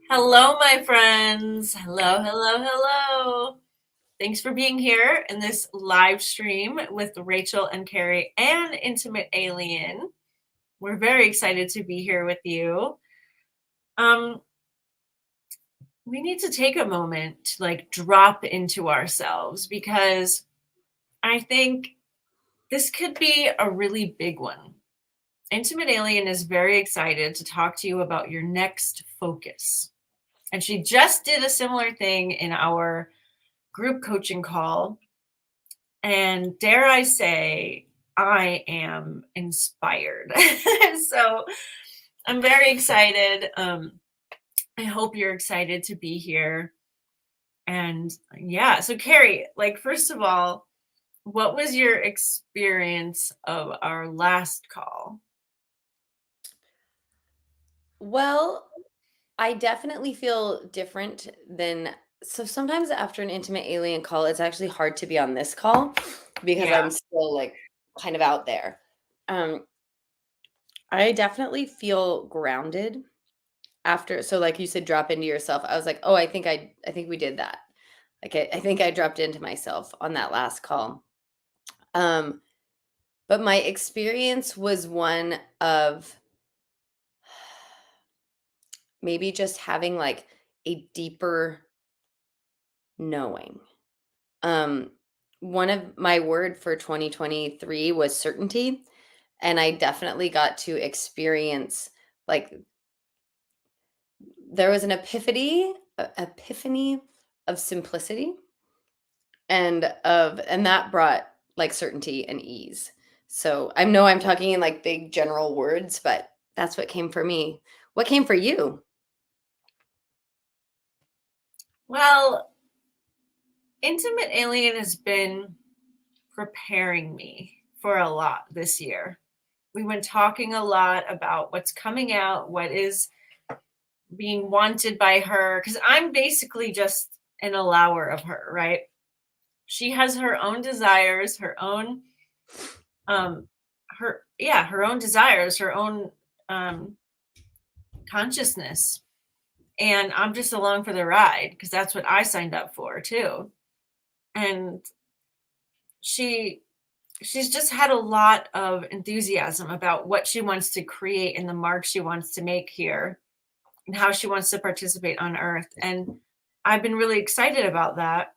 Hello, my friends. Hello, hello, hello. Thanks for being here in this live stream with Rachel and Carrie and Intimate Alien. We're very excited to be here with you. We need to take a moment to drop into ourselves because I think this could be a really big one. Intimate Alien is very excited to talk to you about your next focus. And she just did a similar thing in our group coaching call. And dare I say, I am inspired. So I'm very excited. I hope you're excited to be here. And yeah, so Carrie, first of all, what was your experience of our last call? Well, I definitely feel different than so sometimes after an intimate alien call, it's actually hard to be on this call because Yeah. I'm still kind of out there. Um, I definitely feel grounded after so like you said, drop into yourself. I was like, oh, I think we did that. I think I dropped into myself on that last call. Um, but my experience was one of maybe just having like a deeper knowing. Um, one of my word for 2023 was certainty, and I definitely got to experience like there was an epiphany of simplicity and that brought like certainty and ease. So I know I'm talking in like big general words, but that's what came for me. What came for you? Well, Intimate Alien has been preparing me for a lot this year. We've been talking a lot about what's coming out, what is being wanted by her, because I'm basically just an allower of her, right? She has her own desires, her own her own desires, her own consciousness. And I'm just along for the ride because that's what I signed up for too. And she she's just had a lot of enthusiasm about what she wants to create and the mark she wants to make here and how she wants to participate on earth. And I've been really excited about that.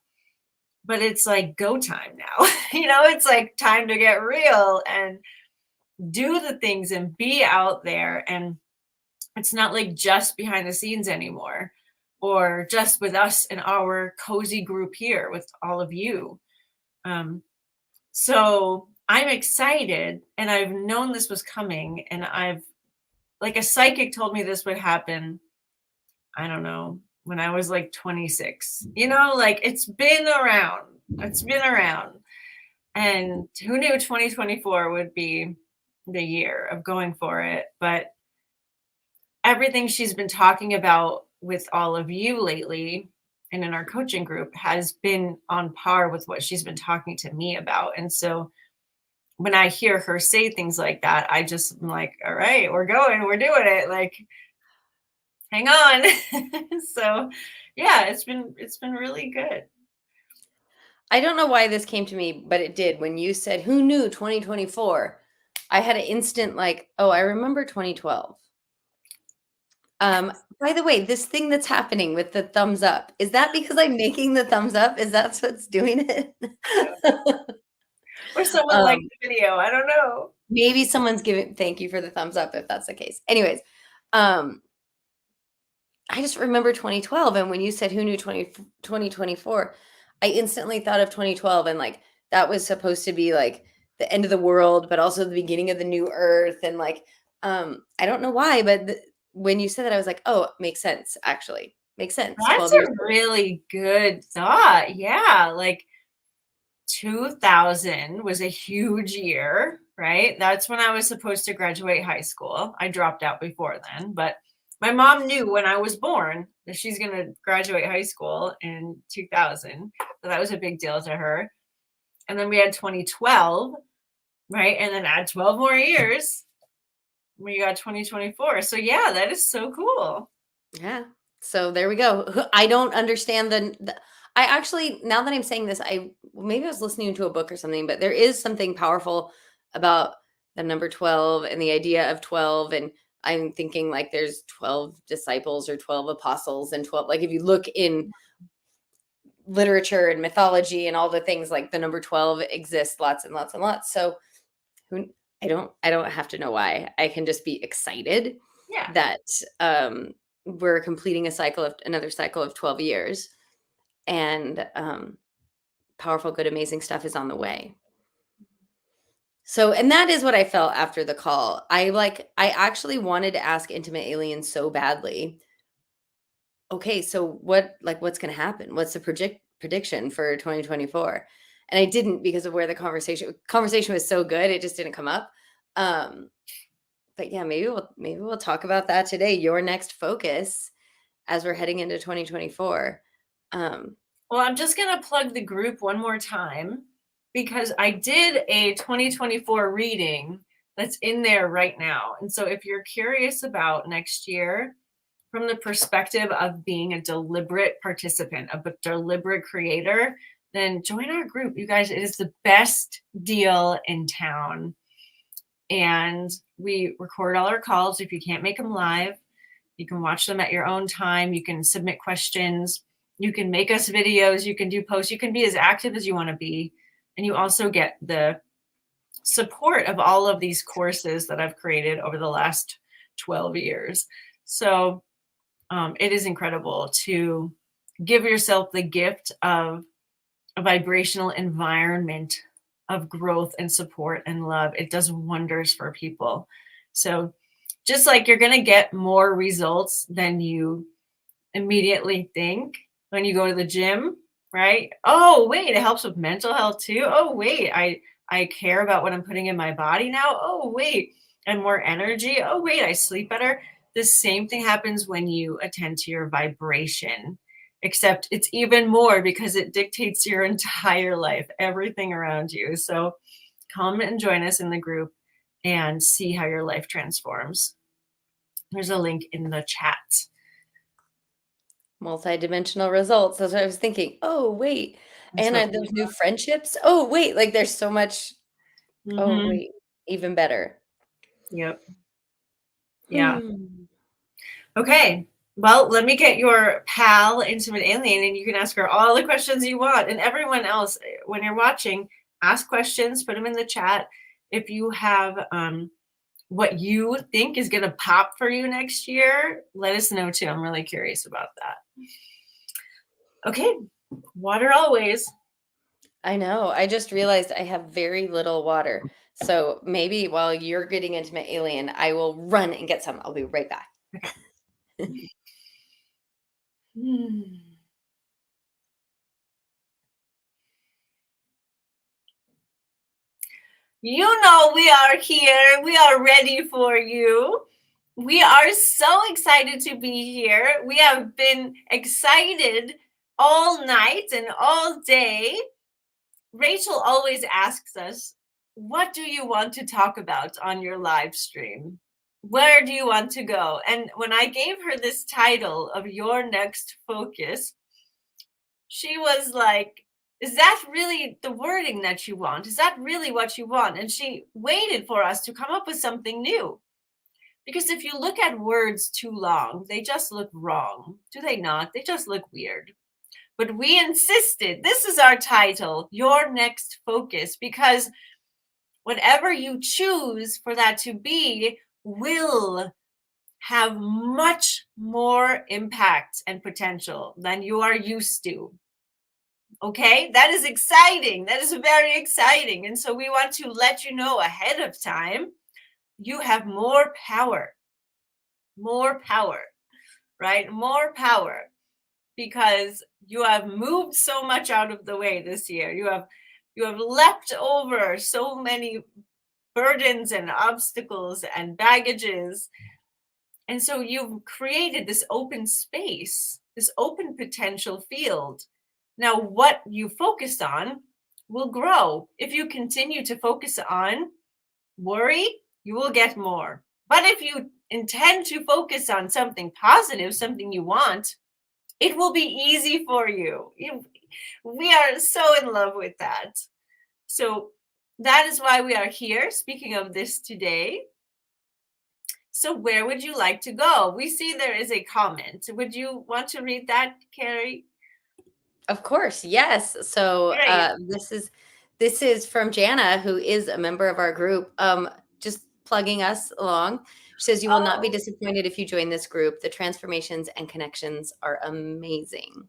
But it's like go time now. It's like time to get real and do the things and be out there. And it's not like just behind the scenes anymore or just with us in our cozy group here with all of you. So I'm excited and I've known this was coming and I've like a psychic told me this would happen. I don't know, when I was like 26, it's been around. It's been around. And who knew 2024 would be the year of going for it? But everything she's been talking about with all of you lately and in our coaching group has been on par with what she's been talking to me about. And so when I hear her say things like that, I just am like, all right, we're going, we're doing it. Like, hang on. So yeah, it's been really good. I don't know why this came to me, but it did. When you said, "Who knew 2024?" I had an instant like, "Oh, I remember 2012." By the way, this thing that's happening with the thumbs up, is that because I'm making the thumbs up? Is that what's doing it? Or someone liked Um, the video. I don't know. maybe someone's giving thank you for the thumbs up if that's the case. Anyways, um, I just remember 2012, and when you said, "Who knew 2024?" I instantly thought of 2012, and, like, that was supposed to be, like, the end of the world, but also the beginning of the new earth, and, like, I don't know why, but when you said that, I was like, "Oh, makes sense, actually. Makes sense, That's 12 years a ago." really good thought. Yeah, like 2000 was a huge year, right? That's when I was supposed to graduate high school. I dropped out before then, but my mom knew when I was born that she's going to graduate high school in 2000. So that was a big deal to her. And then we had 2012, right? And then add 12 more years, we got 2024. So yeah, that is so cool. Yeah. So there we go. I don't understand I actually, now that I'm saying this, maybe I was listening to a book or something, but there is something powerful about the number 12 and the idea of 12. And I'm thinking like there's 12 disciples or 12 apostles and 12, like if you look in literature and mythology and all the things, like the number 12 exists lots and lots and lots. So I don't have to know why. I can just be excited that we're completing another cycle of 12 years, and powerful, good, amazing stuff is on the way. So, and that is what I felt after the call. I actually wanted to ask Intimate Alien so badly. Okay, so what's going to happen? What's the prediction for 2024? And I didn't, because of where the conversation was so good, it just didn't come up. But yeah, maybe we'll talk about that today. Your next focus as we're heading into 2024. Well, I'm just going to plug the group one more time, because I did a 2024 reading that's in there right now. And so if you're curious about next year from the perspective of being a deliberate participant, a deliberate creator, then join our group. You guys, it is the best deal in town. And we record all our calls. If you can't make them live, you can watch them at your own time. You can submit questions. You can make us videos. You can do posts. You can be as active as you want to be. And you also get the support of all of these courses that I've created over the last 12 years. So it is incredible to give yourself the gift of a vibrational environment of growth and support and love. It does wonders for people. So just like you're going to get more results than you immediately think when you go to the gym, right? Oh, wait, it helps with mental health too. Oh, wait, I care about what I'm putting in my body now. Oh, wait, and more energy. Oh, wait, I sleep better. The same thing happens when you attend to your vibration, except it's even more because it dictates your entire life, everything around you. So come and join us in the group and see how your life transforms. There's a link in the chat. Multidimensional results. That's what I was thinking. Oh, wait. And those new friendships. Oh, wait. Like there's so much. Mm-hmm. Oh, wait. Even better. Yep. Yeah. Okay. Well, let me get your pal, Intimate Alien, and you can ask her all the questions you want. And everyone else, when you're watching, ask questions, put them in the chat. If you have what you think is going to pop for you next year, let us know too. I'm really curious about that. Okay. Water always. I know. I just realized I have very little water. So maybe while you're getting Intimate Alien, I will run and get some. I'll be right back. You know we are here. We are ready for you. We are so excited to be here. We have been excited all night and all day. Rachel always asks us, what do you want to talk about on your live stream? Where do you want to go? And when I gave her this title of Your Next Focus, she was like, is that really the wording that you want? Is that really what you want? And she waited for us to come up with something new. Because if you look at words too long, they just look wrong. Do they not? They just look weird. But we insisted, this is our title, Your Next Focus, because whatever you choose for that to be will have much more impact and potential than you are used to. Okay, that is exciting. That is very exciting. And so we want to let you know ahead of time, you have more power, right? More power, because you have moved so much out of the way this year. You have leapt over so many burdens and obstacles and baggages. And so you've created this open space, this open potential field. Now, what you focus on will grow. If you continue to focus on worry, you will get more. But if you intend to focus on something positive, something you want, it will be easy for you. We are so in love with that. So that is why we are here speaking of this today. So where would you like to go? We see there is a comment. Would you want to read that, Carrie? Of course, yes. So Great. this is from Jana, who is a member of our group. Just plugging us along. She says, "You will not be Oh, disappointed if you join this group. The transformations and connections are amazing."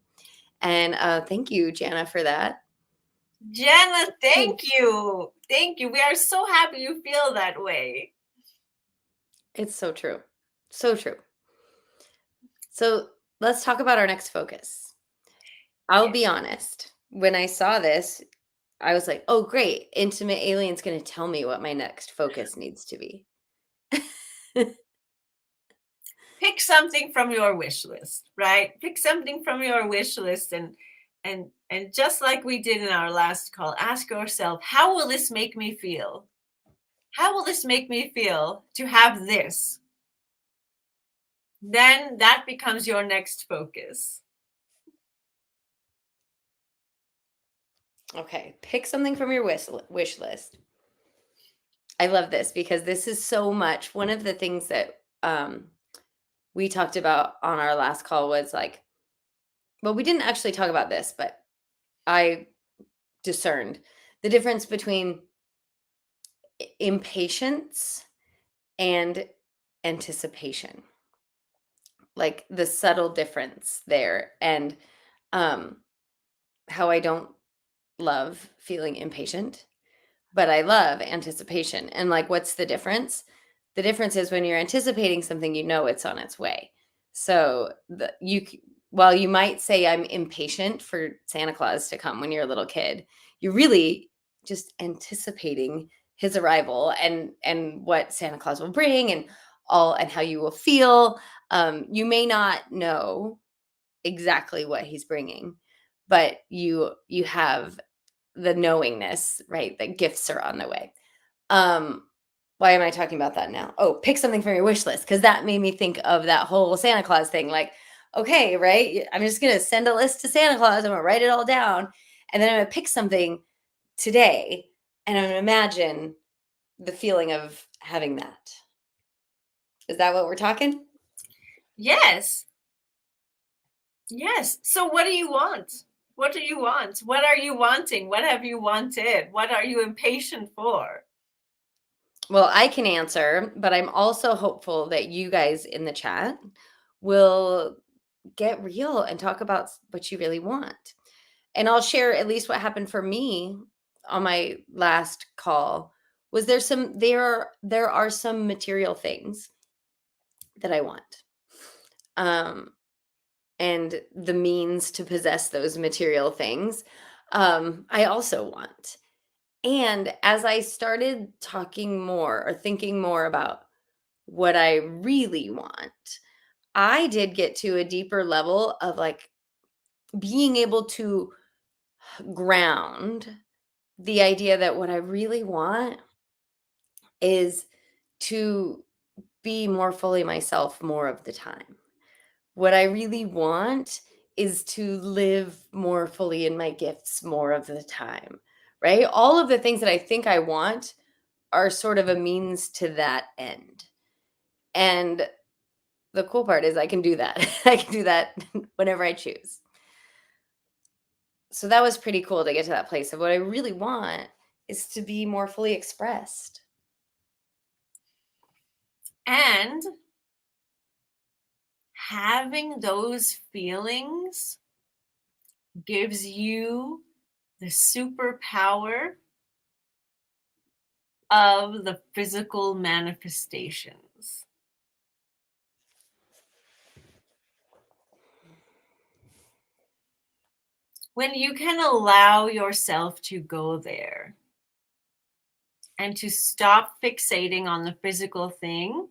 And thank you, Jana, for that. Jenna, thank you. Thank you. We are so happy you feel that way. It's so true. So true. So let's talk about our next focus. I'll be honest. When I saw this, I was like, oh, great. Intimate Alien's going to tell me what my next focus needs to be. Pick something from your wish list, right? Pick something from your wish list and just like we did in our last call, ask yourself, how will this make me feel? How will this make me feel to have this? Then that becomes your next focus. Okay, pick something from your wish list. I love this because this is so much. One of the things that we talked about on our last call was like, well, we didn't actually talk about this, but I discerned the difference between impatience and anticipation, like the subtle difference there, and how I don't love feeling impatient, but I love anticipation. And like, what's the difference? The difference is when you're anticipating something, you know it's on its way. So while you might say I'm impatient for Santa Claus to come when you're a little kid, you're really just anticipating his arrival and what Santa Claus will bring and how you will feel. You may not know exactly what he's bringing, but you have the knowingness, right, that gifts are on the way. Why am I talking about that now? Oh, pick something from your wish list, because that made me think of that whole Santa Claus thing. Like, okay, right, I'm just gonna send a list to Santa Claus. I'm gonna write it all down, and then I'm gonna pick something today, and I'm gonna imagine the feeling of having that. Is that what we're talking? Yes. Yes. So what do you want? What do you want? What are you wanting? What have you wanted? What are you impatient for? Well, I can answer, but I'm also hopeful that you guys in the chat will get real and talk about what you really want. And I'll share at least what happened for me on my last call. Was there are some material things that I want. And the means to possess those material things, I also want. And as I started talking more or thinking more about what I really want, I did get to a deeper level of like being able to ground the idea that what I really want is to be more fully myself more of the time. What I really want is to live more fully in my gifts more of the time, right? All of the things that I think I want are sort of a means to that end. And the cool part is I can do that. I can do that whenever I choose. So that was pretty cool to get to that place of what I really want is to be more fully expressed. And having those feelings gives you the superpower of the physical manifestations. When you can allow yourself to go there and to stop fixating on the physical thing,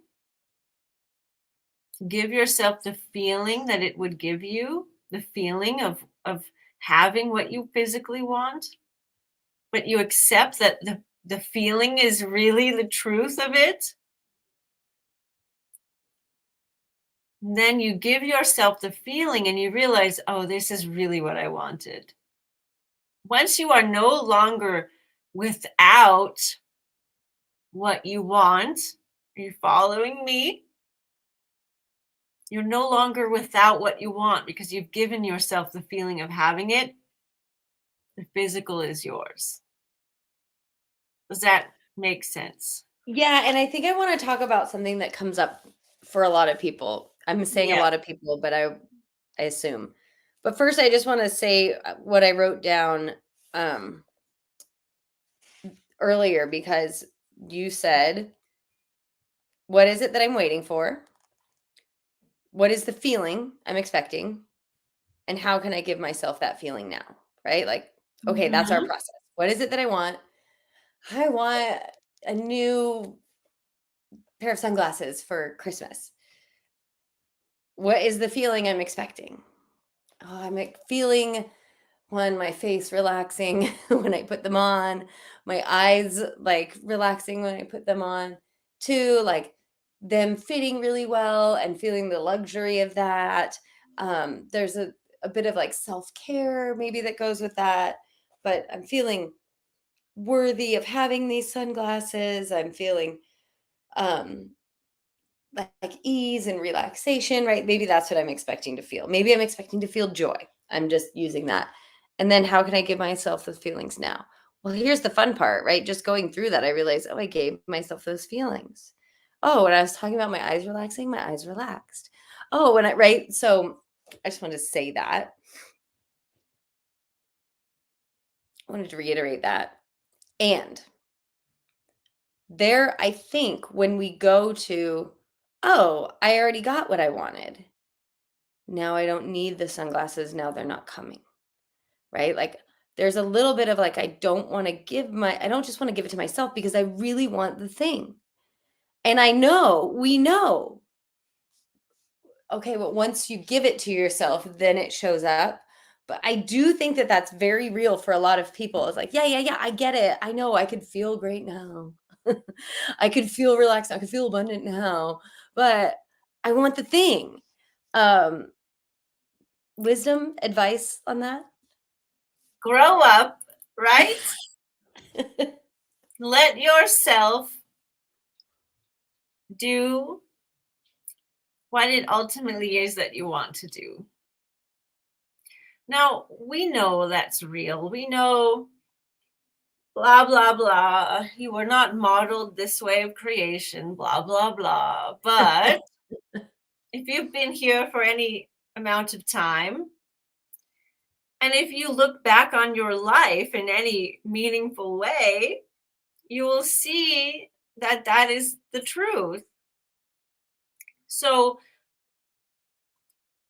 give yourself the feeling that it would give you, the feeling of having what you physically want, but you accept that the feeling is really the truth of it, Then you give yourself the feeling and you realize, oh, this is really what I wanted. Once you are no longer without what you want, are you following me? You're no longer without what you want because you've given yourself the feeling of having it. The physical is yours. Does that make sense? Yeah, and I think I want to talk about something that comes up for a lot of people. I'm saying a Yeah. lot of people, but I assume. But first I just want to say what I wrote down um earlier, because you said, what is it that I'm waiting for? What is the feeling I'm expecting? And how can I give myself that feeling now? Right? Like, okay, that's our Mhm. process. What is it that I want? I want a new pair of sunglasses for Christmas. What is the feeling I'm expecting? Oh, I'm feeling, one, my face relaxing when I put them on, my eyes like relaxing when I put them on. Two, like them fitting really well and feeling the luxury of that. There's a bit of like self-care maybe that goes with that, but I'm feeling worthy of having these sunglasses. I'm feeling um like ease and relaxation, right? Maybe that's what I'm expecting to feel. Maybe I'm expecting to feel joy. I'm just using that. And then how can I give myself those feelings now? Well, here's the fun part, right? Just going through that, I realized, oh, I gave myself those feelings. Oh, when I was talking about my eyes relaxing, my eyes relaxed. Oh, when I, right? So I just wanted to say that. I wanted to reiterate that. And there, I think when we go to, oh, I already got what I wanted. Now I don't need the sunglasses. Now they're not coming, right? Like there's a little bit of like, I don't just want to give it to myself because I really want the thing. And we know, okay, but once you give it to yourself, then it shows up. But I do think that that's very real for a lot of people. It's like, yeah, I get it. I know I could feel great now. I could feel relaxed. I could feel abundant now, but I want the thing. Um, Wisdom, advice on that? Grow up, right? Let yourself do what it ultimately is that you want to do. Now, we know that's real. We know blah, blah, blah. You were not modeled this way of creation, blah, blah, blah. But if you've been here for any amount of time, and if you look back on your life in any meaningful way, you will see that that is the truth. So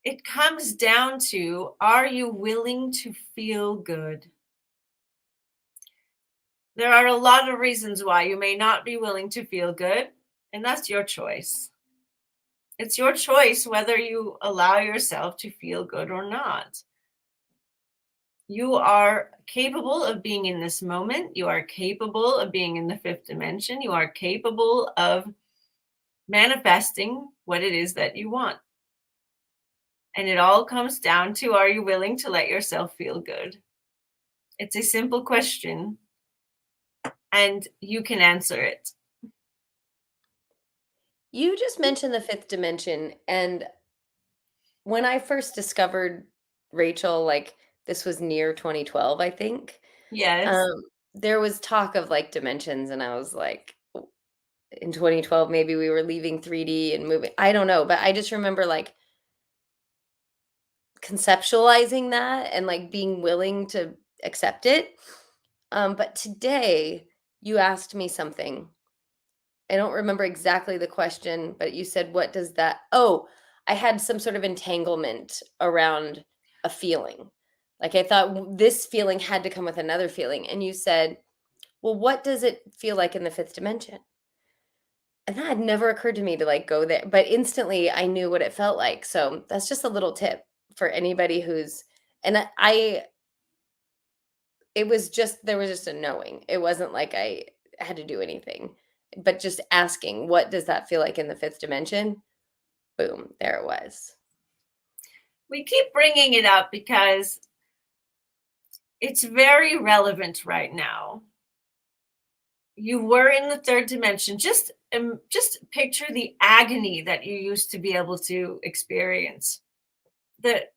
it comes down to, are you willing to feel good? There are a lot of reasons why you may not be willing to feel good, and that's your choice. It's your choice whether you allow yourself to feel good or not. You are capable of being in this moment. You are capable of being in the fifth dimension. You are capable of manifesting what it is that you want. And it all comes down to, are you willing to let yourself feel good? It's a simple question, and you can answer it. You just mentioned the fifth dimension, and when I first discovered Rachel, like this was near 2012, I think. Yes. Um, there was talk of like dimensions, and I was like, in 2012, maybe we were leaving 3D and moving. I don't know, but I just remember like conceptualizing that and like being willing to accept it. But today you asked me something. I don't remember exactly the question, but you said, what does that? Oh, I had some sort of entanglement around a feeling. Like I thought this feeling had to come with another feeling. And you said, well, what does it feel like in the fifth dimension? And that had never occurred to me to like go there, but instantly I knew what it felt like. So that's just a little tip for anybody who's, and it was just, there was just a knowing. It wasn't like I had to do anything, but just asking, what does that feel like in the fifth dimension? Boom, there it was. We keep bringing it up because it's very relevant right now. You were in the third dimension. Just picture the agony that you used to be able to experience, the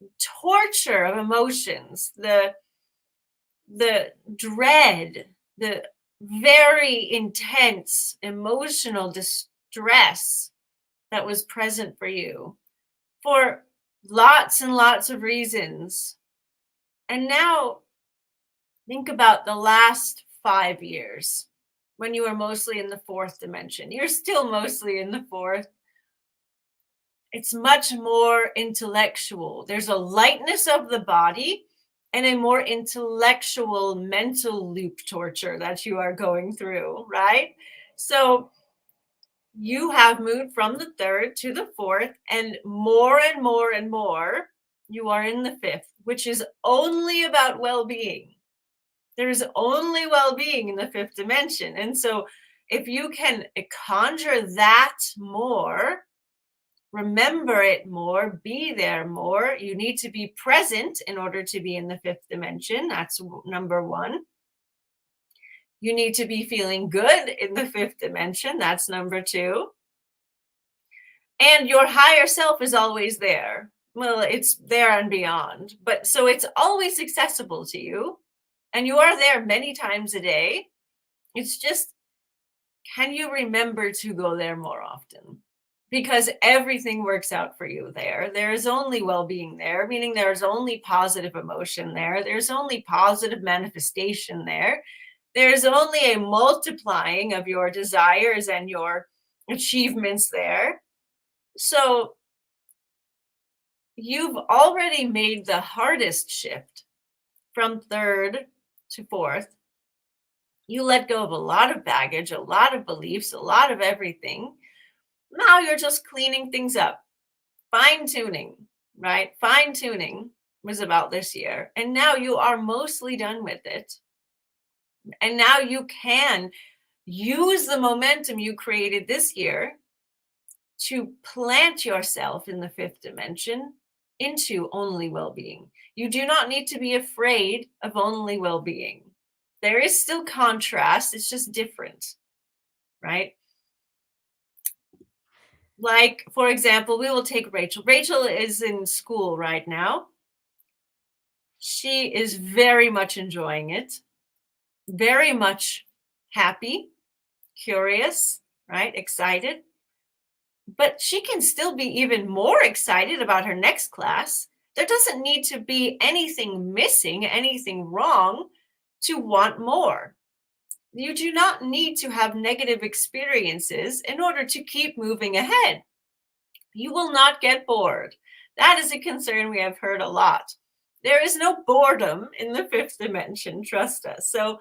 torture of emotions, the dread, the very intense emotional distress that was present for you for lots and lots of reasons. And now think about the last 5 years when you were mostly in the fourth dimension. You're still mostly in the fourth. It's much more intellectual. There's a lightness of the body and a more intellectual mental loop torture that you are going through, right? So you have moved from the third to the fourth, and more and more and more, you are in the fifth, which is only about well-being. There's only well-being in the fifth dimension. And so if you can conjure that more, remember it more, be there more, you need to be present in order to be in the fifth dimension. That's number one. You need to be feeling good in the fifth dimension. That's number two. And your higher self is always there. Well, it's there and beyond, but so it's always accessible to you. And you are there many times a day. It's just, can you remember to go there more often? Because everything works out for you there. There is only well-being there, meaning there's only positive emotion there. There's only positive manifestation there. There's only a multiplying of your desires and your achievements there. So you've already made the hardest shift from third to fourth. You let go of a lot of baggage, a lot of beliefs, a lot of everything. Now you're just cleaning things up, fine-tuning, right? Fine-tuning was about this year. And now you are mostly done with it. And now you can use the momentum you created this year to plant yourself in the fifth dimension into only well-being. You do not need to be afraid of only well-being. There is still contrast, it's just different, right? Like, for example, we will take Rachel. Rachel is in school right now. She is very much enjoying it, very much happy, curious, right? Excited. But she can still be even more excited about her next class. There doesn't need to be anything missing, anything wrong to want more. You do not need to have negative experiences in order to keep moving ahead. You will not get bored. That is a concern we have heard a lot. There is no boredom in the fifth dimension, trust us. So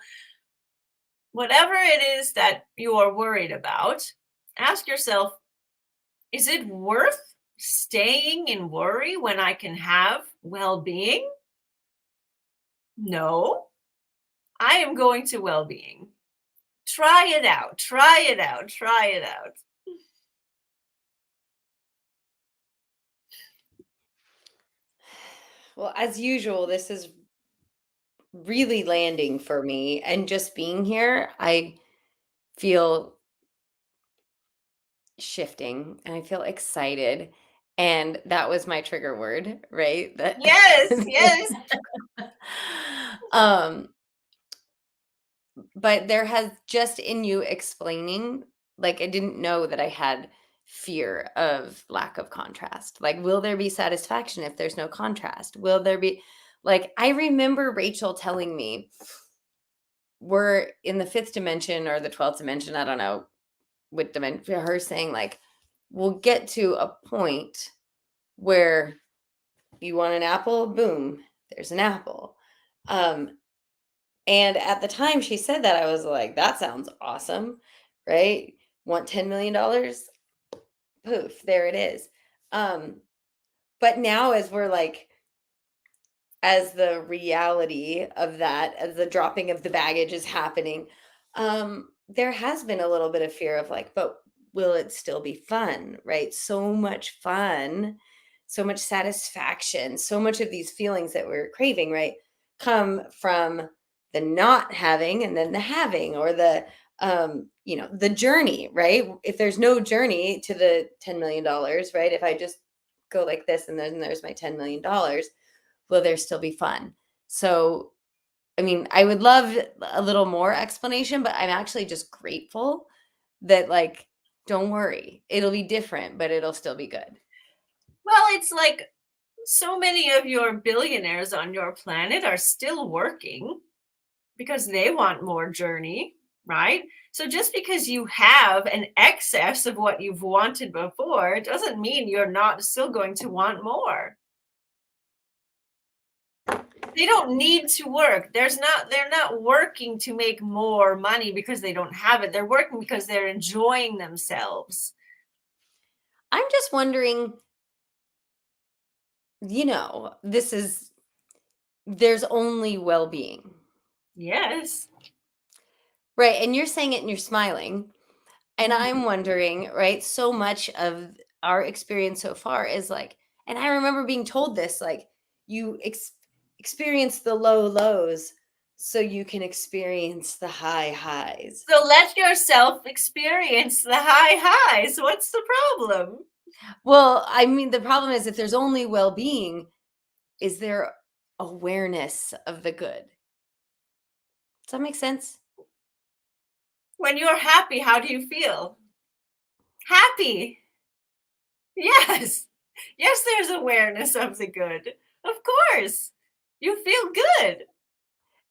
whatever it is that you are worried about, ask yourself, is it worth staying in worry when I can have well-being? No, I am going to well-being. Try it out, try it out, try it out. Well, as usual, this is really landing for me. And just being here, I feel shifting and I feel excited. And that was my trigger word, right? That Yes, yes. But there has just in you explaining, like I didn't know that I had fear of lack of contrast. Like, will there be satisfaction if there's no contrast? Will there be, like, I remember Rachel telling me we're in the fifth dimension or the 12th dimension. I don't know what dimension, her saying, like, we'll get to a point where you want an apple, boom, there's an apple. And at the time she said that, I was like, that sounds awesome, right? Want $10 million? Poof, there it is. But now as we're like, as the reality of that, as the dropping of the baggage is happening, there has been a little bit of fear of like, but will it still be fun, right? So much fun, so much satisfaction, so much of these feelings that we're craving, right, come from the not having and then the having, or the the journey, right? If there's no journey to the $10 million, right? If I just go like this and then there's my $10 million, will there still be fun? So, I mean, I would love a little more explanation, but I'm actually just grateful that, like, don't worry, it'll be different, but it'll still be good. Well, it's like so many of your billionaires on your planet are still working because they want more journey, right? So just because you have an excess of what you've wanted before doesn't mean you're not still going to want more. They don't need to work. They're not working to make more money because they don't have it. They're working because they're enjoying themselves. I'm just wondering, there's only well-being, Yes. right? And you're saying it and you're smiling. And Mhm. I'm wondering, right? So much of our experience so far is like, and I remember being told this, like, you experience the low lows so you can experience the high highs. So let yourself experience the high highs. What's the problem? Well, I mean, the problem is, if there's only well being, is there awareness of the good? Does that make sense? When you're happy, how do you feel? Happy. Yes. Yes, there's awareness of the good. Of course. You feel good.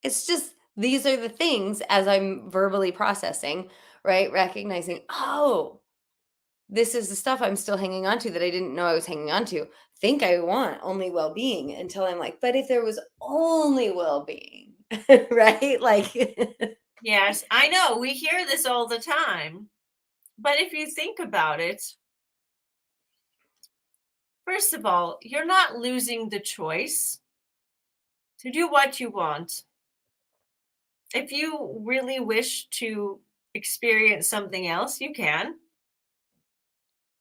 It's just, these are the things, as I'm verbally processing, right? Recognizing, oh, this is the stuff I'm still hanging on to that I didn't know I was hanging on to. Think I want only well being, until I'm like, but if there was only well being, right? Like, Yes, I know. We hear this all the time. But if you think about it, first of all, you're not losing the choice to do what you want. If you really wish to experience something else, you can.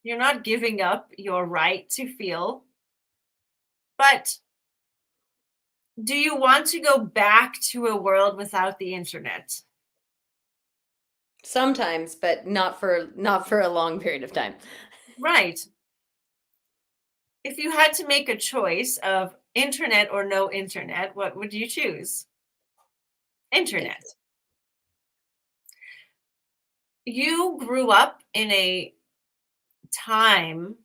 You're not giving up your right to feel. But do you want to go back to a world without the internet? sometimes, but not for a long period of time. Right. If you had to make a choice of internet or no internet, what would you choose? Internet. Internet. You grew up in a time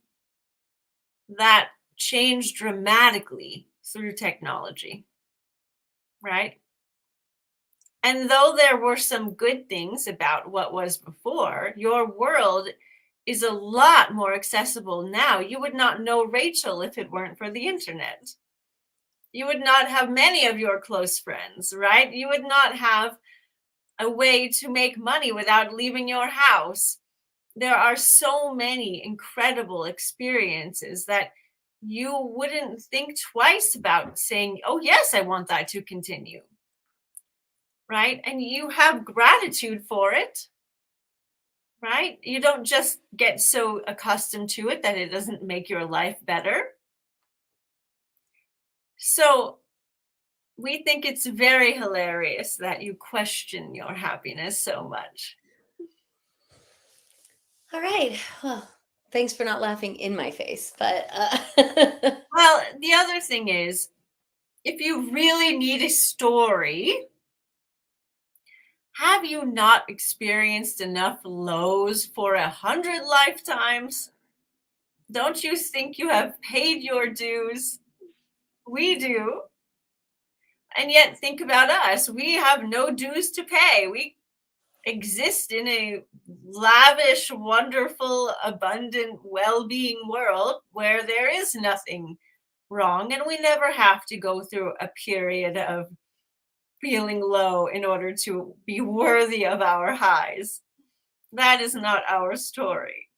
that changed dramatically through technology, right? And though there were some good things about what was before, your world is a lot more accessible now. You would not know Rachel if it weren't for the internet. You would not have many of your close friends, right? You would not have a way to make money without leaving your house. There are so many incredible experiences that you wouldn't think twice about saying, oh, yes, I want that to continue. Right? And you have gratitude for it. Right? You don't just get so accustomed to it that it doesn't make your life better. So we think it's very hilarious that you question your happiness so much. All right. Well, thanks for not laughing in my face, but Well, the other thing is, if you really need a story, have you not experienced enough lows for 100 lifetimes? Don't you think you have paid your dues? We do. And yet, think about us. We have no dues to pay. We exist in a lavish, wonderful, abundant, well being world where there is nothing wrong. And we never have to go through a period of feeling low in order to be worthy of our highs. That is not our story.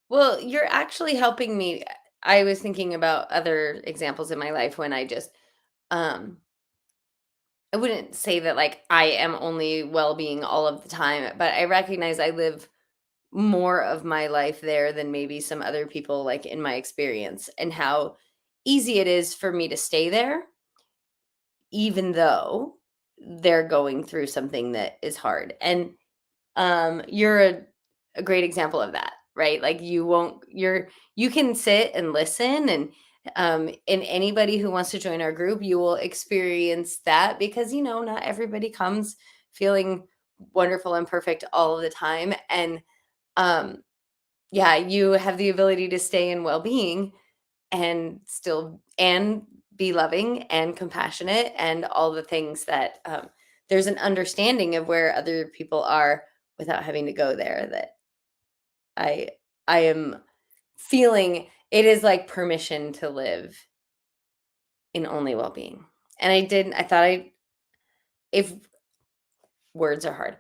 well, you're actually helping me. I was thinking about other examples in my life when um I wouldn't say that, like, I am only well-being all of the time, but I recognize I live more of my life there than maybe some other people, like in my experience, and how easy it is for me to stay there, even though they're going through something that is hard. And you're a great example of that, right? Like you can sit and listen, and anybody who wants to join our group, you will experience that, because not everybody comes feeling wonderful and perfect all of the time. And um yeah, you have the ability to stay in well-being and still and be loving and compassionate and all the things that there's an understanding of where other people are without having to go there, that I I am feeling it is like permission to live in only well-being. And I thought if words are hard,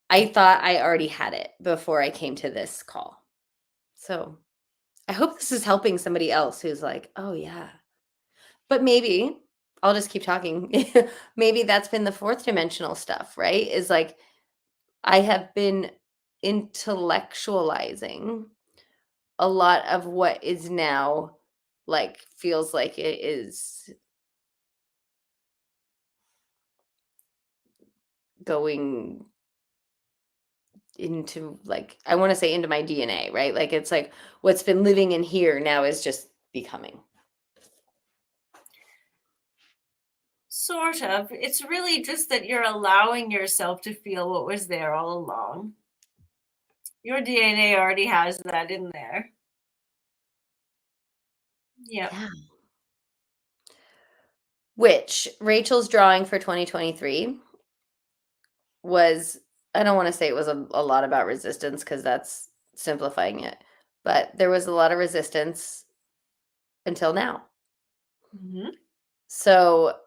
I thought I already had it before I came to this call. So I hope this is helping somebody else who's like, oh yeah. But maybe I'll just keep talking. Maybe that's been the fourth dimensional stuff, right? Is like I have been intellectualizing a lot of what is now, like, feels like it is going into, like, I want to say into my DNA, right? Like it's like what's been living in here now is just becoming. Sort of. It's really just that you're allowing yourself to feel what was there all along. Your DNA already has that in there. Yep. Yeah. Which Rachel's drawing for 2023 was, I don't want to say it was a lot about resistance, because that's simplifying it, but there was a lot of resistance until now. Mm-hmm. So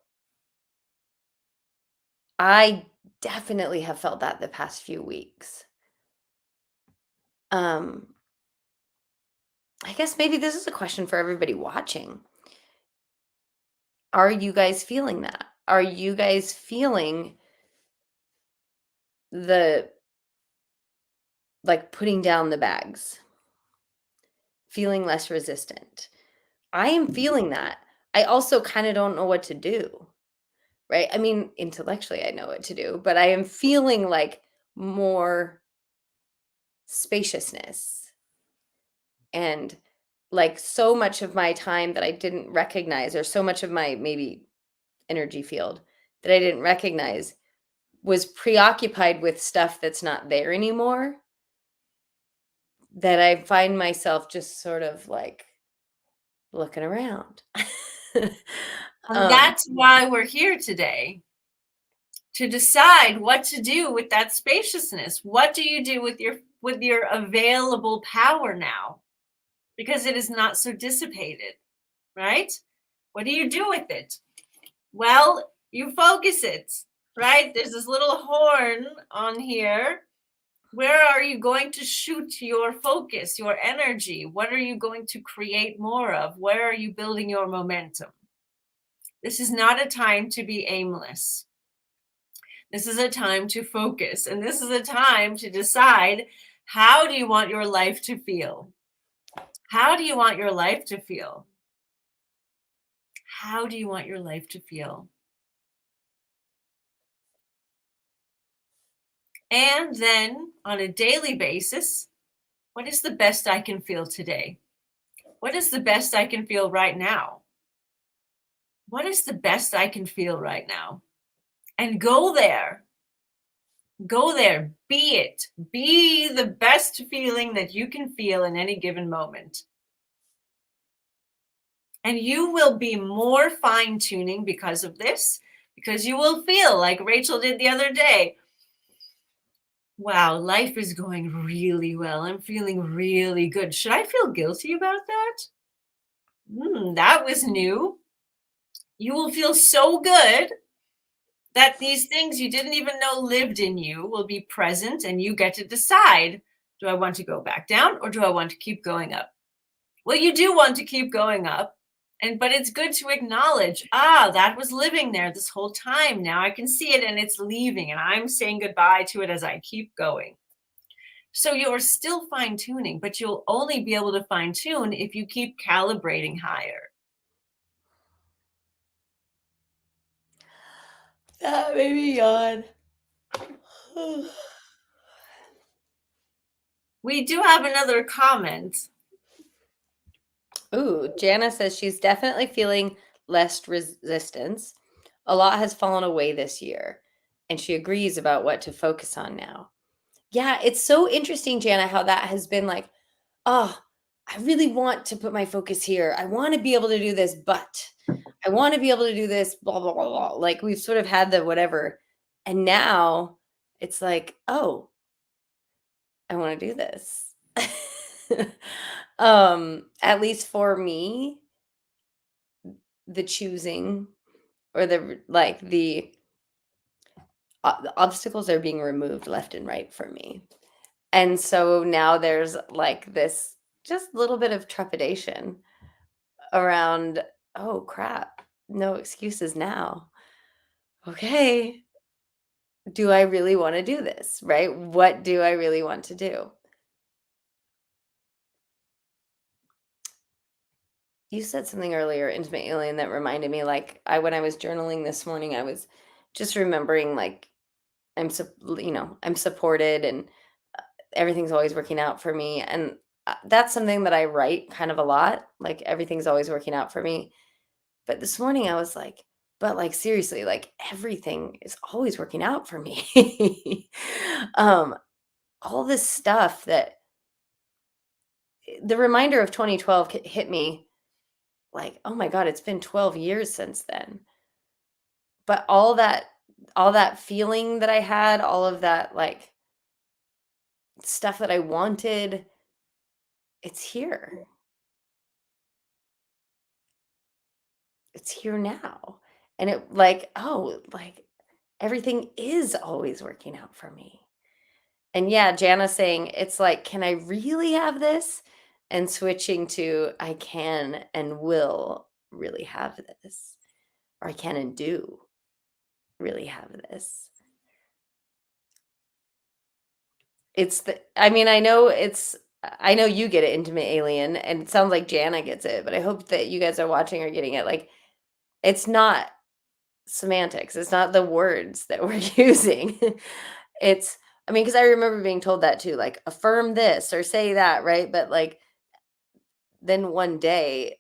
I definitely have felt that the past few weeks. I guess maybe this is a question for everybody watching. Are you guys feeling that? Are you guys feeling the, like, putting down the bags, feeling less resistant? I am feeling that. I also kind of don't know what to do, right? I mean, intellectually, I know what to do, but I am feeling like more spaciousness, and like so much of my time that I didn't recognize, or so much of my maybe energy field that I didn't recognize, was preoccupied with stuff that's not there anymore, that I find myself just sort of like looking around. And that's why we're here today, to decide what to do with that spaciousness. What do you do with your available power now? Because it is not so dissipated, right? What do you do with it? Well, you focus it, right? There's this little horn on here. Where are you going to shoot your focus, your energy? What are you going to create more of? Where are you building your momentum? This is not a time to be aimless. This is a time to focus, and this is a time to decide, how do you want your life to feel? How do you want your life to feel? How do you want your life to feel? And then on a daily basis, what is the best I can feel today? What is the best I can feel right now? What is the best I can feel right now? And go there. Go there. Be it. Be the best feeling that you can feel in any given moment. And you will be more fine-tuning because of this, because you will feel like Rachel did the other day. Wow, life is going really well. I'm feeling really good. Should I feel guilty about that? That was new. You will feel so good that these things you didn't even know lived in you will be present, and you get to decide, do I want to go back down or do I want to keep going up? Well, you do want to keep going up, but it's good to acknowledge, that was living there this whole time. Now I can see it and it's leaving, and I'm saying goodbye to it as I keep going. So you're still fine tuning, but you'll only be able to fine tune if you keep calibrating higher. That made me yawn. We do have another comment. Ooh, Jana says she's definitely feeling less resistance. A lot has fallen away this year, and she agrees about what to focus on now. Yeah, it's so interesting, Jana, how that has been like, oh, I really want to put my focus here. I want to be able to do this, but I want to be able to do this, blah, blah, blah, blah. Like we've sort of had the whatever. And now it's like, oh, I want to do this. At least for me, the choosing or the obstacles are being removed left and right for me. And so now there's like this just little bit of trepidation around, oh crap, no excuses now. Okay, do I really want to do this? Right? What do I really want to do? You said something earlier, intimate alien, that reminded me like when I was journaling this morning, I was just remembering like I'm supported and everything's always working out for me. And that's something that I write kind of a lot. Like everything's always working out for me. But this morning I was like, but like seriously, like everything is always working out for me. um, all this stuff that the reminder of 2012 hit me like, oh my God, it's been 12 years since then. But all that feeling that I had, all of that like stuff that I wanted, it's here. It's here now. And it like, oh, like everything is always working out for me. And yeah, Jana saying it's like, can I really have this? And switching to I can and will really have this. Or I can and do really have this. I know you get it, intimate alien, and it sounds like Jana gets it, but I hope that you guys are watching or getting it. Like, it's not semantics. It's not the words that we're using. It's, I mean, because I remember being told that too, like affirm this or say that, right? But like, then one day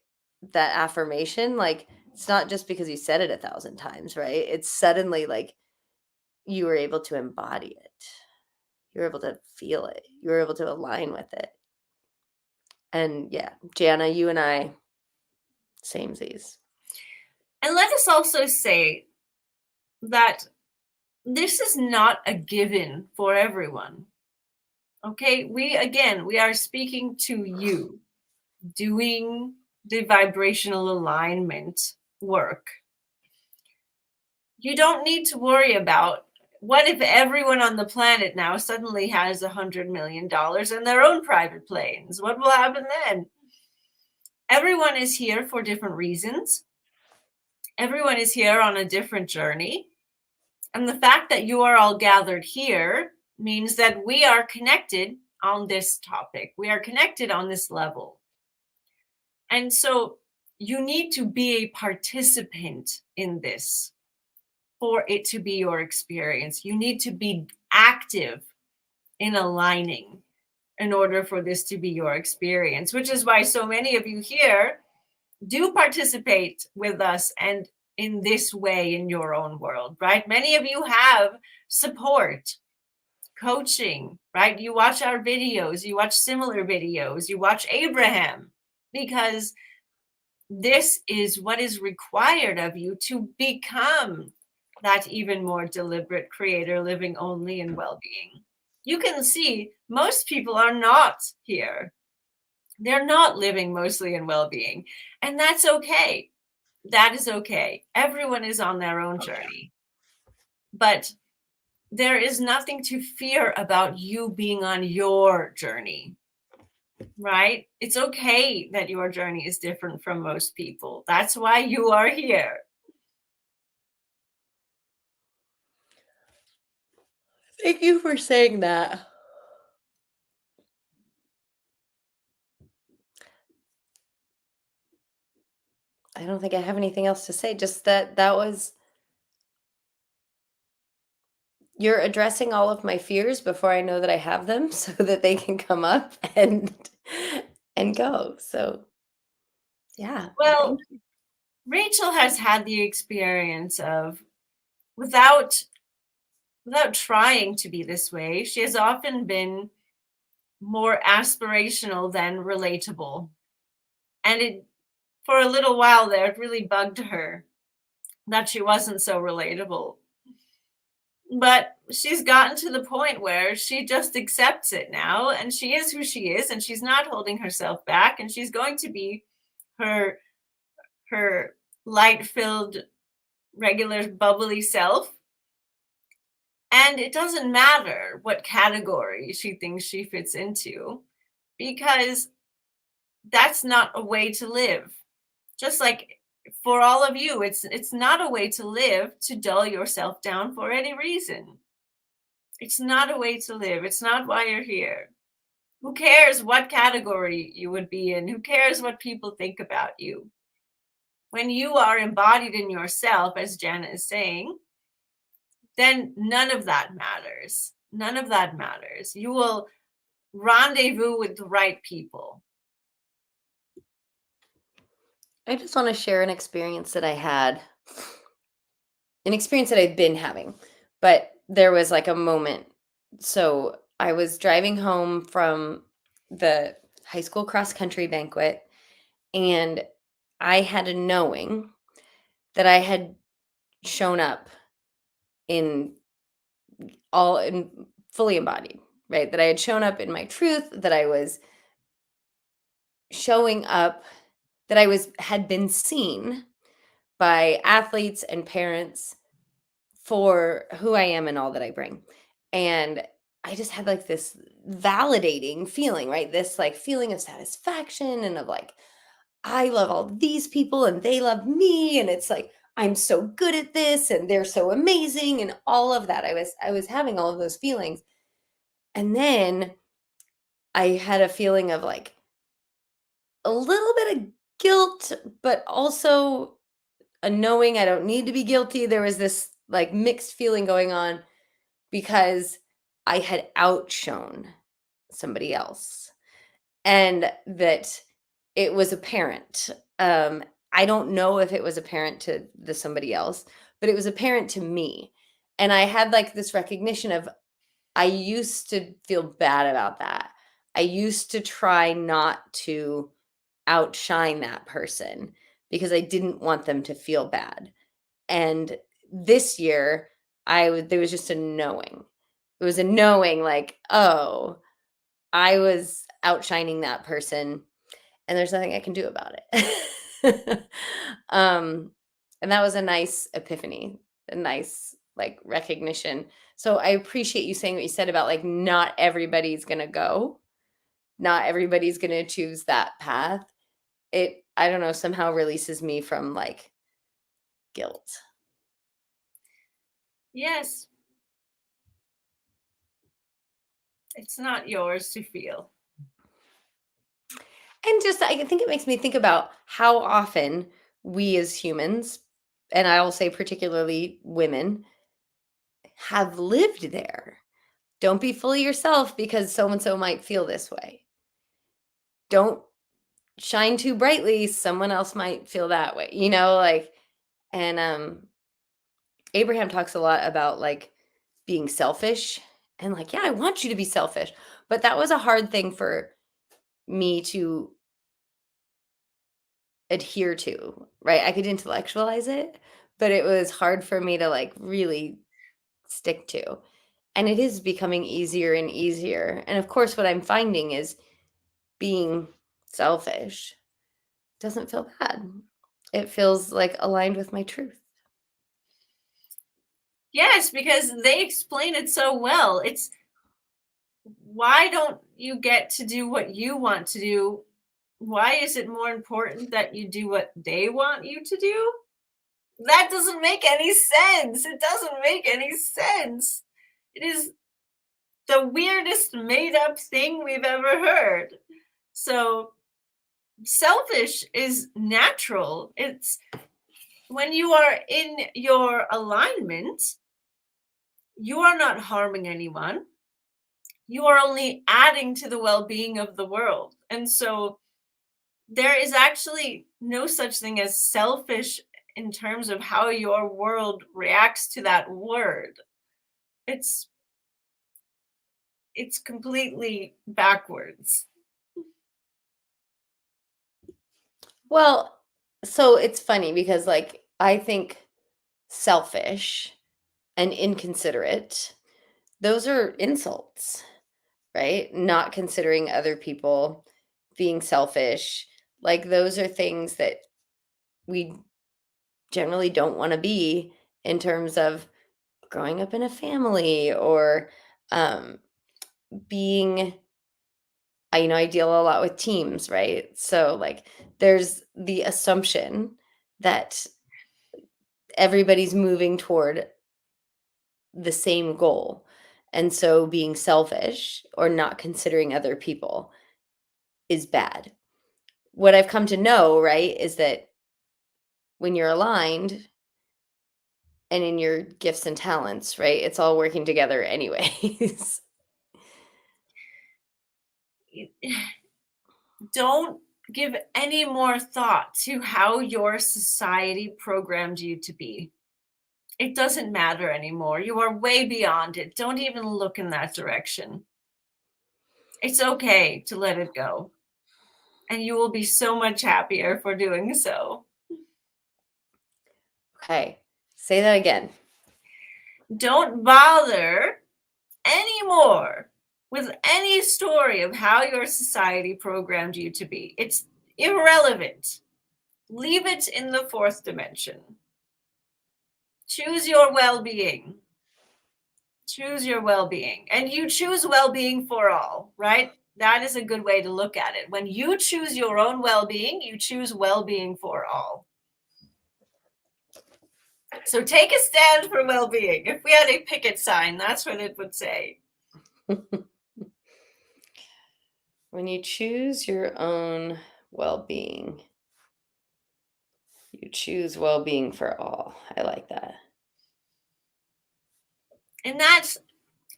that affirmation, like, it's not just because you said it 1,000 times, right? It's suddenly like you were able to embody it. You were able to feel it. You were able to align with it. And yeah, Jana, you and I, samesies. And let us also say that this is not a given for everyone. Okay, we are speaking to you doing the vibrational alignment work. You don't need to worry about what if everyone on the planet now suddenly has $100 million in their own private planes? What will happen then? Everyone is here for different reasons. Everyone is here on a different journey. And the fact that you are all gathered here means that we are connected on this topic. We are connected on this level. And so you need to be a participant in this for it to be your experience. You need to be active in aligning in order for this to be your experience, which is why so many of you here do participate with us and in this way in your own world, right? Many of you have support, coaching, right? You watch our videos, you watch similar videos, you watch Abraham, because this is what is required of you to become that even more deliberate creator living only in well-being. You can see most people are not here. They're not living mostly in well-being, and that's okay. That is okay. Everyone is on their own journey. But there is nothing to fear about you being on your journey, right? It's okay that your journey is different from most people. That's why you are here. Thank you for saying that. I don't think I have anything else to say. Just that was you're addressing all of my fears before I know that I have them so that they can come up and go. So, yeah, Well, thank you. Rachel has had the experience of without trying to be this way, she has often been more aspirational than relatable. And it for a little while there, it really bugged her that she wasn't so relatable. But she's gotten to the point where she just accepts it now, and she is who she is, and she's not holding herself back, and she's going to be her her light-filled, regular, bubbly self. And it doesn't matter what category she thinks she fits into, because that's not a way to live. Just like for all of you, it's not a way to live to dull yourself down for any reason. It's not a way to live. It's not why you're here. Who cares what category you would be in? Who cares what people think about you? When you are embodied in yourself, as Jana is saying, then none of that matters. None of that matters. You will rendezvous with the right people. I just want to share an experience that I had, an experience that I've been having, but there was like a moment. So I was driving home from the high school cross country banquet, and I had a knowing that I had shown up in all in fully embodied, right? That I had shown up in my truth, that I was showing up, that I was had been seen by athletes and parents for who I am and all that I bring. And I just had like this validating feeling, right? This like feeling of satisfaction and of like, I love all these people and they love me. And it's like, I'm so good at this and they're so amazing and all of that. I was having all of those feelings. And then I had a feeling of like a little bit of guilt, but also a knowing I don't need to be guilty. There was this like mixed feeling going on because I had outshone somebody else and that it was apparent. I don't know if it was apparent to the somebody else, but it was apparent to me. And I had like this recognition of I used to feel bad about that. I used to try not to outshine that person because I didn't want them to feel bad. And this year, there was just a knowing. It was a knowing like, oh, I was outshining that person and there's nothing I can do about it. And that was a nice epiphany, a nice like recognition. So I appreciate you saying what you said about like not everybody's going to go. Not everybody's going to choose that path. It I don't know, somehow releases me from like guilt. Yes, it's not yours to feel. And just I think it makes me think about how often we as humans, and I will say particularly women, have lived there. Don't be fully yourself because so and so might feel this way. Don't shine too brightly, someone else might feel that way. Like and Abraham talks a lot about like being selfish and like, yeah, I want you to be selfish. But that was a hard thing for me to adhere to, right? I could intellectualize it, but it was hard for me to like really stick to. And it is becoming easier and easier. And of course, what I'm finding is being selfish doesn't feel bad. It feels like aligned with my truth. Yes, because they explain it so well. It's why don't you get to do what you want to do? Why is it more important that you do what they want you to do? That doesn't make any sense. It doesn't make any sense. It is the weirdest made up thing we've ever heard. So selfish is natural. It's when you are in your alignment, you are not harming anyone. You are only adding to the well-being of the world. And so there is actually no such thing as selfish in terms of how your world reacts to that word. It's completely backwards. Well, so it's funny because like I think selfish and inconsiderate, those are insults, right? Not considering other people, being selfish, like those are things that we generally don't want to be in terms of growing up in a family or um, being I deal a lot with teams, right? So like there's the assumption that everybody's moving toward the same goal. And so being selfish or not considering other people is bad. What I've come to know, right, is that when you're aligned and in your gifts and talents, right, it's all working together anyways. Don't give any more thought to how your society programmed you to be. It doesn't matter anymore. You are way beyond it. Don't even look in that direction. It's okay to let it go. And you will be so much happier for doing so. Okay, say that again. Don't bother anymore with any story of how your society programmed you to be. It's irrelevant. Leave it in the fourth dimension. Choose your well-being. Choose your well-being. And you choose well-being for all, right? That is a good way to look at it. When you choose your own well-being, you choose well-being for all. So take a stand for well-being. If we had a picket sign, that's what it would say. When you choose your own well-being, you choose well-being for all. I like that. And that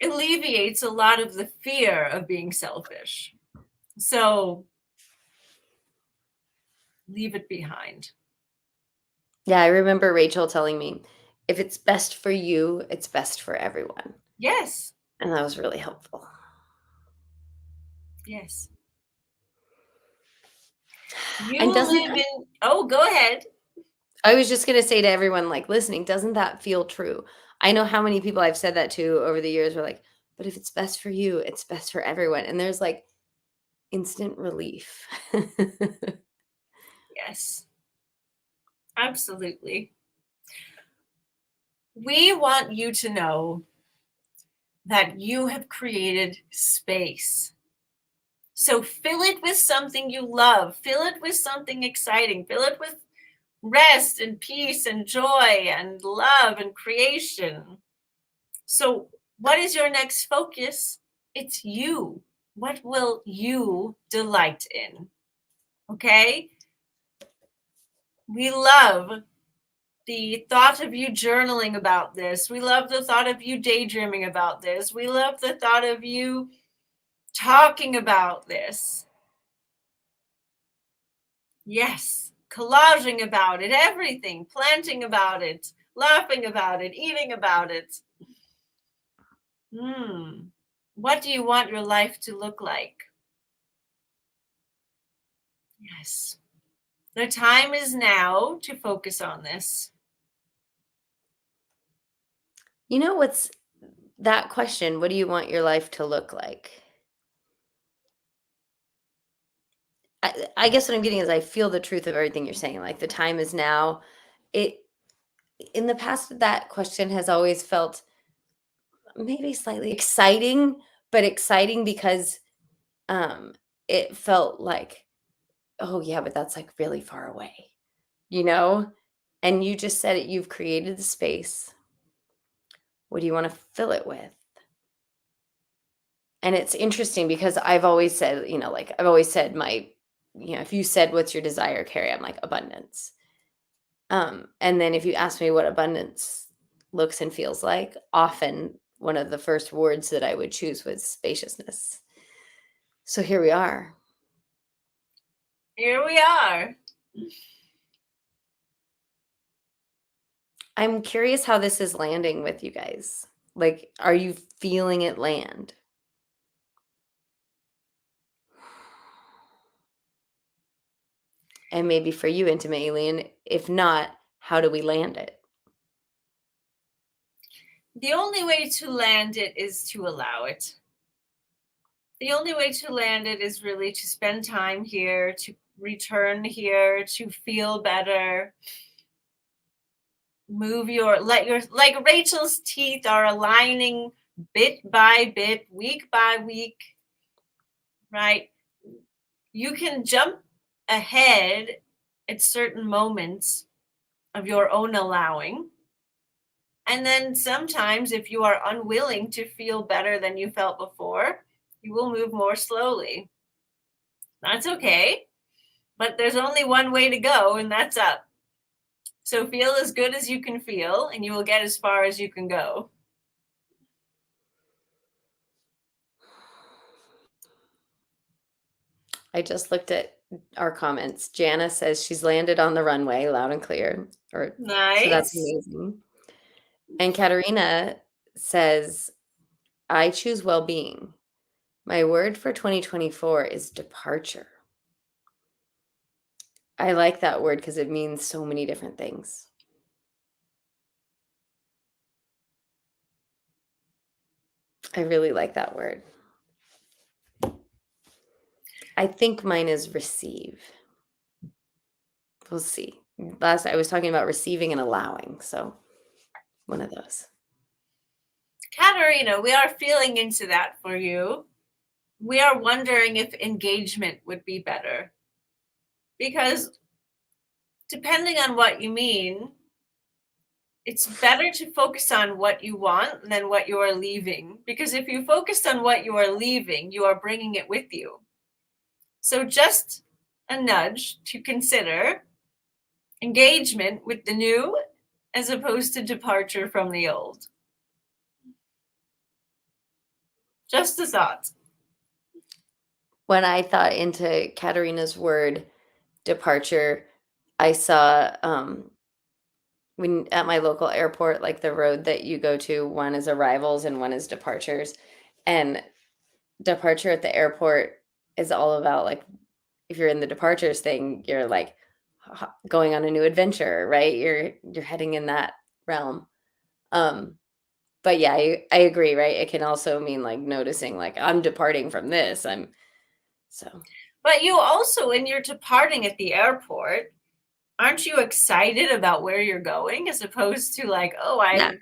alleviates a lot of the fear of being selfish. So leave it behind. Yeah, I remember Rachel telling me, if it's best for you, it's best for everyone. Yes. And that was really helpful. Yes. You And doesn't live in, oh, go ahead. I was just going to say to everyone like listening, doesn't that feel true? I know how many people I've said that to over the years were like, but if it's best for you, it's best for everyone. And there's like instant relief. Yes. Absolutely. We want you to know that you have created space. So fill it with something you love. Fill it with something exciting. Fill it with rest and peace and joy and love and creation. So what is your next focus? It's you. What will you delight in? Okay? We love the thought of you journaling about this. We love the thought of you daydreaming about this. We love the thought of you talking about this. Yes, collaging about it, everything, planting about it, laughing about it, eating about it. What do you want your life to look like? Yes. The time is now to focus on this. You know what's that question? What do you want your life to look like? I guess what I'm getting is I feel the truth of everything you're saying. Like the time is now. It in the past, that question has always felt maybe slightly exciting, but exciting because um it felt like, oh yeah, but that's like really far away, you know? And you just said it, you've created the space. What do you want to fill it with? And it's interesting because I've always said, like I've always said my if you said, what's your desire, Carrie? I'm like, abundance. And then if you ask me what abundance looks and feels like, often one of the first words that I would choose was spaciousness. So here we are. Here we are. I'm curious how this is landing with you guys. Like, are you feeling it land? And maybe for you, Intimate Alien, if not, how do we land it? The only way to land it is to allow it. The only way to land it is really to spend time here, to return here, to feel better. Like Rachel's teeth are aligning bit by bit, week by week, right? You can jump ahead at certain moments of your own allowing. And then sometimes if you are unwilling to feel better than you felt before, you will move more slowly. That's okay. But there's only one way to go, and that's up. So feel as good as you can feel, and you will get as far as you can go. I just looked at our comments. Jana says she's landed on the runway loud and clear. Nice. So that's amazing. And Katerina says, I choose well-being. My word for 2024 is departure. I like that word because it means so many different things. I really like that word. I think mine is receive. We'll see. Last I was talking about receiving and allowing, so one of those. Katerina, we are feeling into that for you. We are wondering if engagement would be better. Because depending on what you mean, it's better to focus on what you want than what you are leaving. Because if you focus on what you are leaving, you are bringing it with you. So just a nudge to consider engagement with the new as opposed to departure from the old. Just a thought. When I thought into Katerina's word, departure, I saw when at my local airport, like the road that you go to, one is arrivals and one is departures. And departure at the airport is all about, like, if you're in the departures thing, you're like going on a new adventure, right? You're heading in that realm. But yeah, I agree, right? It can also mean like noticing, like, I'm departing from this. But you also, when you're departing at the airport, aren't you excited about where you're going as opposed to like, oh, I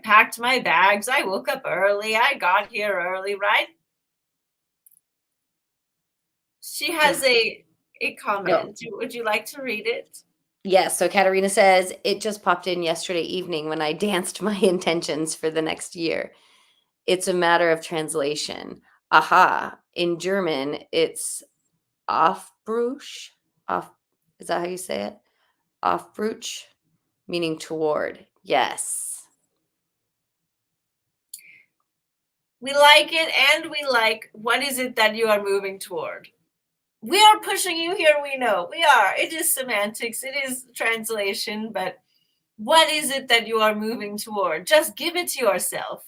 packed my bags, I woke up early, I got here early, right? She has a comment. Would you like to read it? Yes. So Katerina says, it just popped in yesterday evening when I danced my intentions for the next year. It's a matter of translation. Aha. In German, it's Aufbruch. Is that how you say it? Aufbruch, meaning toward. Yes. We like it, and we like, what is it that you are moving toward? We are pushing you here, we know. We are. It is semantics, it is translation, but what is it that you are moving toward? Just give it to yourself.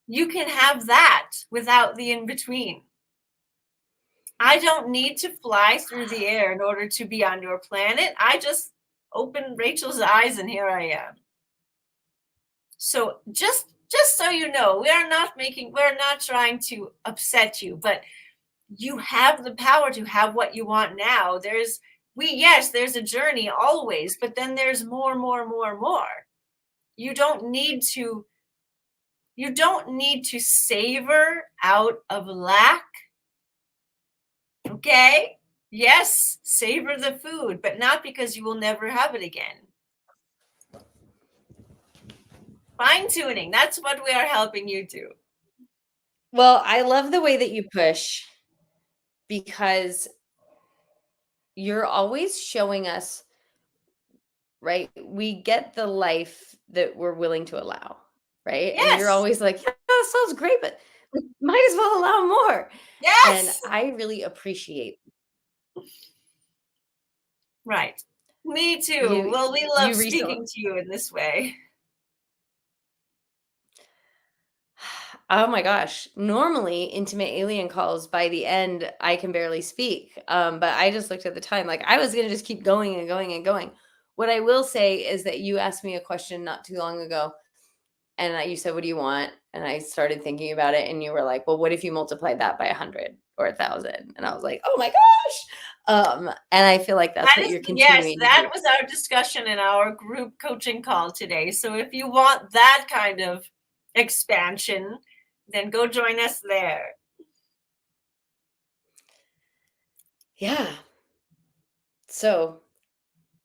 You can have that without the in-between. I don't need to fly through the air in order to be on your planet. I just opened Rachel's eyes and here I am. So just so you know, we're not trying to upset you, but you have the power to have what you want now. There's a journey always, but then there's more. You don't need to savor out of lack. Okay? Yes, savor the food, but not because you will never have it again. Fine-tuning, that's what we are helping you do. Well, I love the way that you push, because you're always showing us, right? We get the life that we're willing to allow, right? And you're Yes. always like, yeah, that sounds great, but we might as well allow more. And Yes. I really appreciate Right. Me too. you. Well, we love You recently, speaking to you in this way. oh my gosh. Normally, intimate alien calls, by the end, I can barely speak. But I just looked at the time, like I was going to just keep going and going and going. What I will say is that you asked me a question not too long ago, and you said, "What do you want?" And I started thinking about it, and you were like, "Well, what if you multiplied that by 100 or 1,000?" And I was like, "Oh my gosh!" And I feel like that's That what is, you're yes, continuing to that do. was our discussion in our group coaching call today. So if you want that kind of expansion, then go join us there. Yeah. So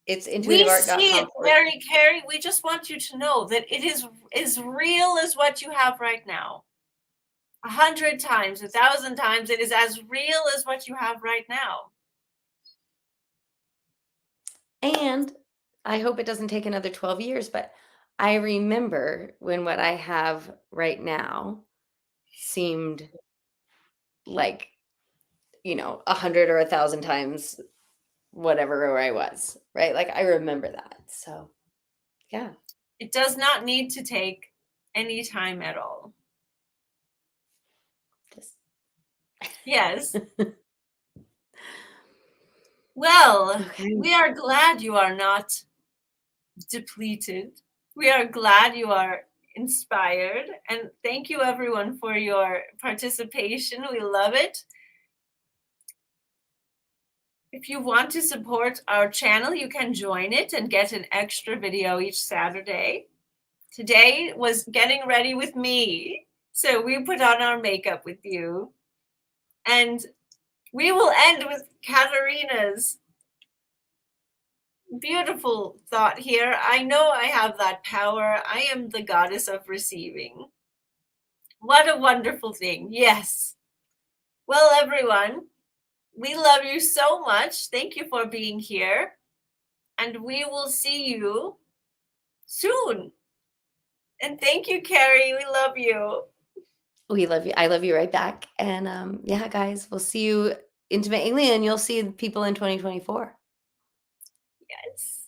it's We see it, intuitiveart.com forward. Carrie. We just want you to know that it is as real as what you have right now. 100 times, 1,000 times, it is as real as what you have right now. And I hope it doesn't take another 12 years, but I remember when what I have right now seemed like, 100 or 1,000 times whatever I was, right? Like I remember that. So, yeah. It does not need to take any time at all. Just Yes. Well, okay. we are glad you are not depleted. We are glad you are inspired. And thank you, everyone, for your participation. We love it. If you want to support our channel, you can join it and get an extra video each Saturday. Today was getting ready with me. So we put on our makeup with you. And we will end with Katarina's beautiful thought here. I know I have that power. I am the goddess of receiving. What a wonderful thing. Yes. Well, everyone, we love you so much. Thank you for being here. And we will see you soon. And thank you, Carrie. We love you. We love you. I love you right back. And yeah, guys, we'll see you intimate alien. You'll see people in 2024. Yes.